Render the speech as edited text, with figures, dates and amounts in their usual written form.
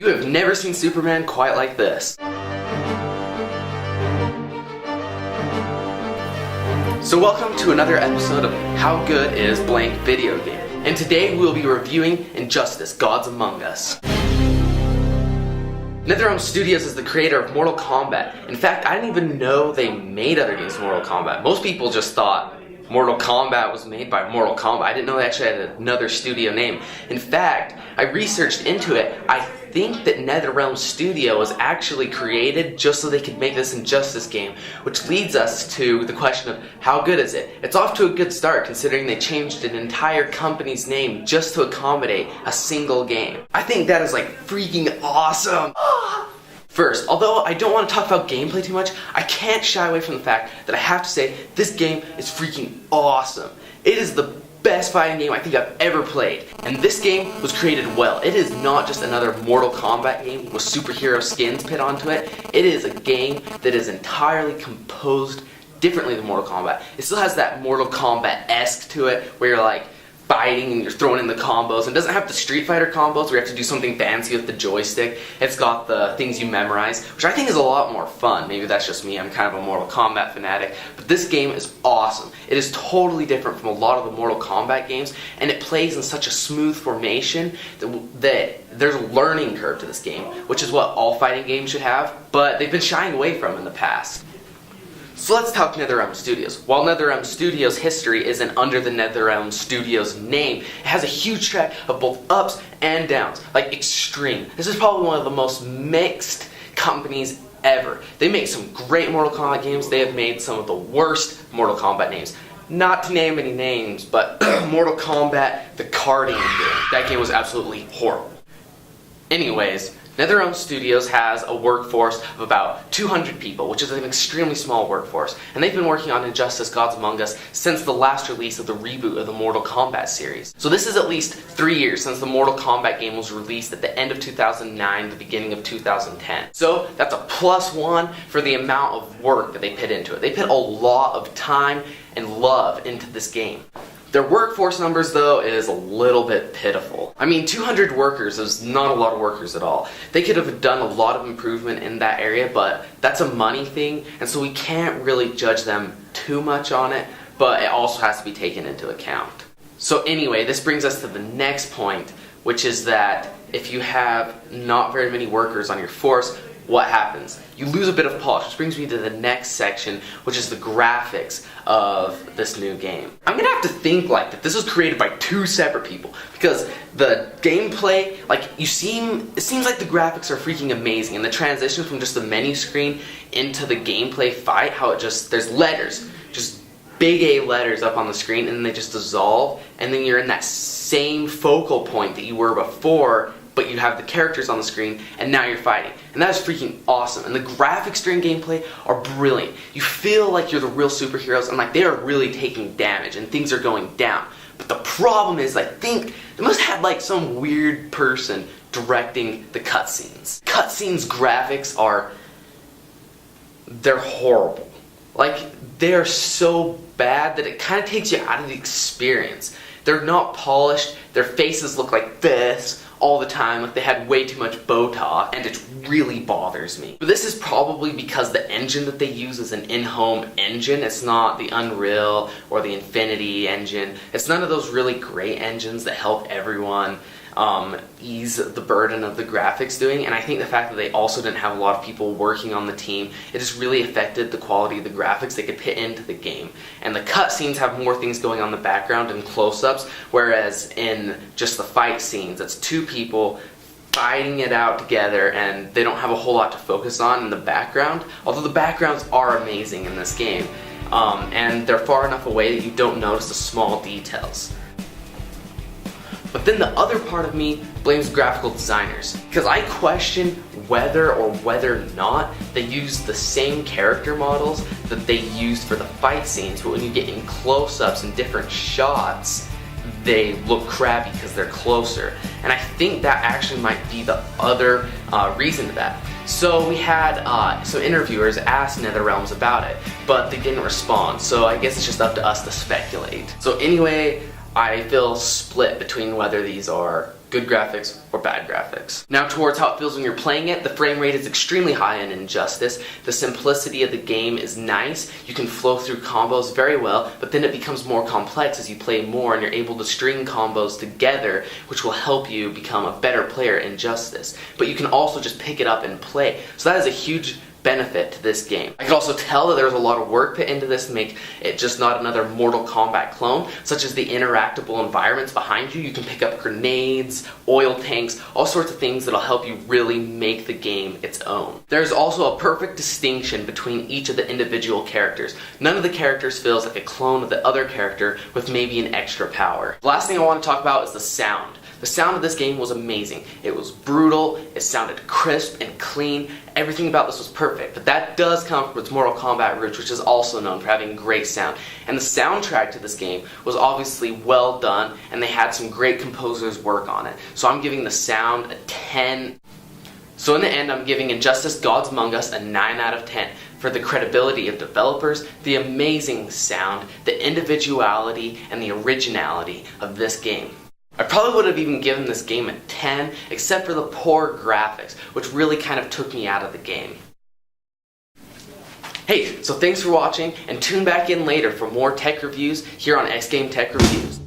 You have never seen Superman quite like this. So welcome to another episode of How Good Is Blank Video Game. And today we'll be reviewing Injustice: Gods Among Us. NetherRealm Studios is the creator of Mortal Kombat. In fact, I didn't even know they made other games than Mortal Kombat. Most people just thought Mortal Kombat was made by Mortal Kombat. I didn't know they actually had another studio name. In fact, I researched into it. I think that NetherRealm Studio was actually created just so they could make this Injustice game, which leads us to the question of how good is it? It's off to a good start considering they changed an entire company's name just to accommodate a single game. I think that is like freaking awesome. First, although I don't want to talk about gameplay too much, I can't shy away from the fact that I have to say this game is freaking awesome. It is the best fighting game I think I've ever played, and this game was created well. It is not just another Mortal Kombat game with superhero skins put onto it. It is a game that is entirely composed differently than Mortal Kombat. It still has that Mortal Kombat-esque to it, where you're like fighting and you're throwing in the combos, and it doesn't have the Street Fighter combos where you have to do something fancy with the joystick. It's got the things you memorize, which I think is a lot more fun. Maybe that's just me, I'm kind of a Mortal Kombat fanatic, but this game is awesome. It is totally different from a lot of the Mortal Kombat games, and it plays in such a smooth formation that there's a learning curve to this game, which is what all fighting games should have, but they've been shying away from in the past. So let's talk NetherRealm Studios. While NetherRealm Studios' history isn't under the NetherRealm Studios name, it has a huge track of both ups and downs, like extreme. This is probably one of the most mixed companies ever. They make some great Mortal Kombat games. They have made some of the worst Mortal Kombat names. Not to name any names, but Mortal Kombat, the carding game. That game was absolutely horrible. Anyways, NetherRealm Studios has a workforce of about 200 people, which is an extremely small workforce, and they've been working on Injustice: Gods Among Us since the last release of the reboot of the Mortal Kombat series. So this is at least 3 years since the Mortal Kombat game was released at the end of 2009, the beginning of 2010. So that's a +1 for the amount of work that they put into it. They put a lot of time and love into this game. Their workforce numbers, though, is a little bit pitiful. I mean, 200 workers is not a lot of workers at all. They could have done a lot of improvement in that area, but that's a money thing, and so we can't really judge them too much on it, but it also has to be taken into account. So anyway, this brings us to the next point, which is that if you have not very many workers on your force, what happens? You lose a bit of polish, which brings me to the next section, which is the graphics of this new game. I'm gonna have to think like that this was created by two separate people, because the gameplay, it seems like the graphics are freaking amazing, and the transition from just the menu screen into the gameplay fight, how it just, there's letters, just big A letters up on the screen, and then they just dissolve, and then you're in that same focal point that you were before, but you have the characters on the screen, and now you're fighting. And that is freaking awesome. And the graphics during gameplay are brilliant. You feel like you're the real superheroes, and like they are really taking damage, and things are going down. But the problem is, I think, they must have like some weird person directing the cutscenes. Cutscenes graphics they're horrible. Like, they're so bad that it kind of takes you out of the experience. They're not polished, their faces look like this all the time, like they had way too much Botox, and it really bothers me. But this is probably because the engine that they use is an in-home engine. It's not the Unreal or the Infinity engine. It's none of those really great engines that help everyone ease the burden of the graphics doing, and I think the fact that they also didn't have a lot of people working on the team, it just really affected the quality of the graphics they could put into the game. And the cutscenes have more things going on in the background and close-ups, whereas in just the fight scenes, it's two people fighting it out together, and they don't have a whole lot to focus on in the background, although the backgrounds are amazing in this game, and they're far enough away that you don't notice the small details. But then the other part of me blames graphical designers, because I question whether or not they used the same character models that they used for the fight scenes, but when you get in close-ups and different shots, they look crappy because they're closer. And I think that actually might be the other reason to that. So we had some interviewers ask NetherRealms about it, but they didn't respond, so I guess it's just up to us to speculate. So anyway, I feel split between whether these are good graphics or bad graphics. Now towards how it feels when you're playing it, the frame rate is extremely high in Injustice. The simplicity of the game is nice. You can flow through combos very well, but then it becomes more complex as you play more and you're able to string combos together, which will help you become a better player in Injustice. But you can also just pick it up and play. So that is a huge benefit to this game. I could also tell that there was a lot of work put into this to make it just not another Mortal Kombat clone, such as the interactable environments behind you. You can pick up grenades, oil tanks, all sorts of things that'll help you really make the game its own. There's also a perfect distinction between each of the individual characters. None of the characters feels like a clone of the other character with maybe an extra power. The last thing I want to talk about is the sound. The sound of this game was amazing. It was brutal, it sounded crisp and clean, everything about this was perfect. But that does come from its Mortal Kombat roots, which is also known for having great sound. And the soundtrack to this game was obviously well done, and they had some great composers work on it. So I'm giving the sound a 10. So in the end, I'm giving Injustice Gods Among Us a 9 out of 10 for the credibility of developers, the amazing sound, the individuality, and the originality of this game. I probably would have even given this game a 10, except for the poor graphics, which really kind of took me out of the game. Hey, so thanks for watching, and tune back in later for more tech reviews here on X Game Tech Reviews.